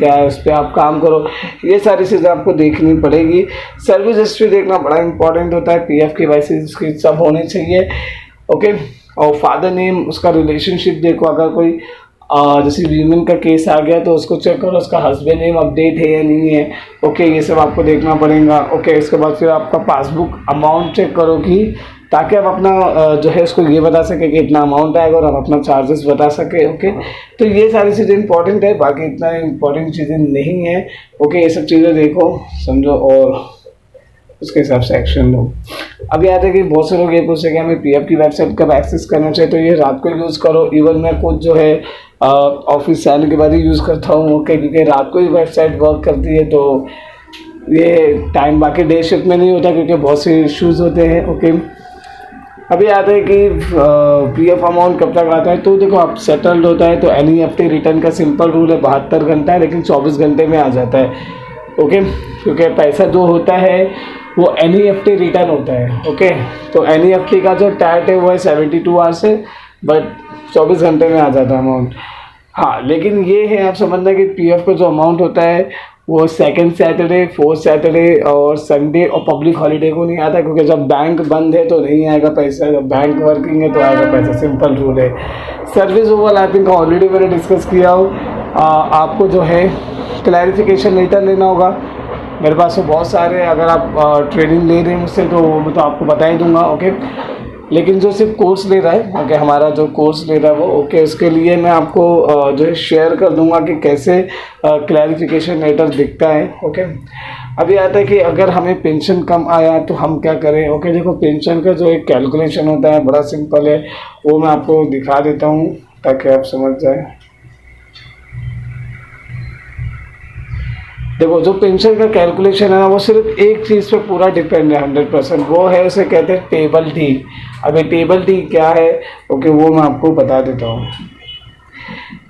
क्या है, उस पर आप काम करो, ये सारी चीज़ें आपको देखनी पड़ेगी। सर्विस हिस्ट्री देखना बड़ा इंपॉर्टेंट होता है, PF KYC उसकी सब होनी चाहिए। ओके, और फादर नेम, उसका रिलेशनशिप देखो, अगर कोई जैसे वीमेन का केस आ गया तो उसको चेक करो उसका हस्बैंड नेम अपडेट है या नहीं है। ओके, ये सब आपको देखना पड़ेगा। ओके, इसके बाद फिर आपका पासबुक अमाउंट चेक करो कि ताकि आप अपना जो है उसको ये बता सके कि इतना अमाउंट आएगा और आप अपना चार्जेस बता सके। ओके, तो ये सारी चीज़ें इंपॉर्टेंट है, बाकी इतना इंपॉर्टेंट चीज़ें नहीं है। ओके, ये सब चीज़ें देखो समझो और उसके हिसाब से एक्शन लो। अब याद है कि बहुत से लोग ये पूछ रहे कि हमें PF की वेबसाइट कब एक्सेस करना चाहिए, तो ये रात को यूज़ करो। इवन मैं खुद जो है ऑफिस से आने के बाद ही यूज़ करता हूँ। ओके, क्योंकि रात को ही वेबसाइट वर्क करती है, तो ये टाइम बाकी डे शिफ्ट में नहीं होता क्योंकि बहुत से इश्यूज़ होते हैं। ओके, अभी आता है कि PF अमाउंट कब तक आता है, तो देखो आप सेटल्ड होता है तो NEFT रिटर्न का सिंपल रूल है 72 घंटा है, लेकिन 24 घंटे में आ जाता है। ओके, क्योंकि पैसा जो होता है वो NEFT रिटर्न होता है। ओके, तो NEFT का जो टैट है वो है 72 आवर्स है, बट 24 घंटे में आ जाता है अमाउंट। हाँ, लेकिन ये है आप समझना कि PF का जो अमाउंट होता है वो सेकंड सैटरडे, फोर्थ सैटरडे और संडे और पब्लिक हॉलीडे को नहीं आता, क्योंकि जब बैंक बंद है तो नहीं आएगा पैसा, जब बैंक वर्किंग है तो आएगा पैसा, सिंपल रूल है। सर्विस ओवरलैपिंग का ऑलरेडी मैंने डिस्कस किया हो। आपको जो है क्लैरिफिकेशन लेटर लेना होगा, मेरे पास तो बहुत सारे, अगर आप ट्रेनिंग ले रहे हैं मुझसे तो मैं तो आपको बता ही दूंगा। ओके, लेकिन जो सिर्फ कोर्स ले रहा है, ओके, हमारा जो कोर्स ले रहा है वो, ओके, उसके लिए मैं आपको जो है शेयर कर दूंगा कि कैसे क्लैरिफिकेशन लेटर दिखता है। ओके, अभी आता है कि अगर हमें पेंशन कम आया तो हम क्या करें। ओके, देखो पेंशन का जो एक कैलकुलेशन होता है बड़ा सिंपल है, वो मैं आपको दिखा देता हूँ ताकि आप समझ जाए। देखो जो पेंशन का कैलकुलेशन है ना, वो सिर्फ एक चीज़ पे पूरा डिपेंड है 100%, वो है, उसे कहते हैं टेबल टी। अभी टेबल टी क्या है, ओके, वो मैं आपको बता देता हूँ।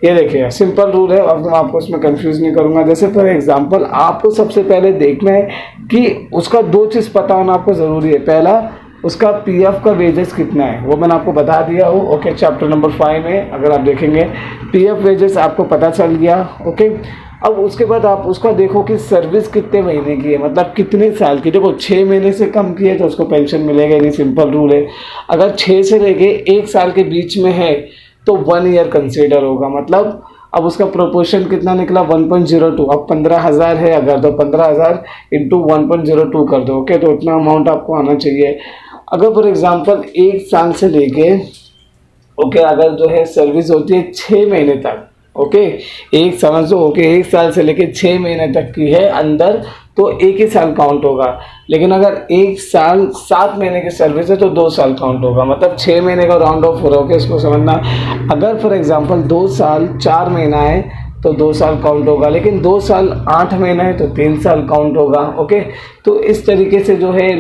ये देखिए सिंपल रूल है, अब मैं आपको इसमें कंफ्यूज नहीं करूँगा। जैसे फॉर एग्जांपल आपको सबसे पहले देखना है कि उसका दो चीज़ पता होना आपको ज़रूरी है। पहला, उसका PF का वेजेस कितना है, वो मैंने आपको बता दिया हूँ। ओके, चैप्टर नंबर 5 में अगर आप देखेंगे PF वेजेस आपको पता चल गया। ओके, अब उसके बाद आप उसका देखो कि सर्विस कितने महीने की है, मतलब कितने साल की। देखो 6 महीने से कम की है तो उसको पेंशन मिलेगा नहीं, सिंपल रूल है। अगर 6 से लेके 1 साल के बीच में है तो 1 ईयर कंसीडर होगा। मतलब अब उसका प्रोपोर्शन कितना निकला 1.02। अब 15,000 है अगर, तो 15,000 इंटू 1.02 कर दो। ओके, तो उतना अमाउंट आपको आना चाहिए। अगर फॉर एग्जांपल 1 साल से लेके ओके, अगर जो है सर्विस होती है 6 महीने तक, ओके, एक समझो, ओके, 1 साल से लेके 6 महीने तक की है अंदर तो 1 ही साल काउंट होगा। लेकिन अगर 1 साल 7 महीने की सर्विस है तो 2 साल काउंट होगा। मतलब 6 महीने का राउंड ऑफ हो रहा है, इसको समझना। अगर फॉर एग्जांपल 2 साल 4 महीना है तो 2 साल काउंट होगा, लेकिन 2 साल 8 महीना है तो 3 साल काउंट होगा। ओके, तो इस तरीके से जो है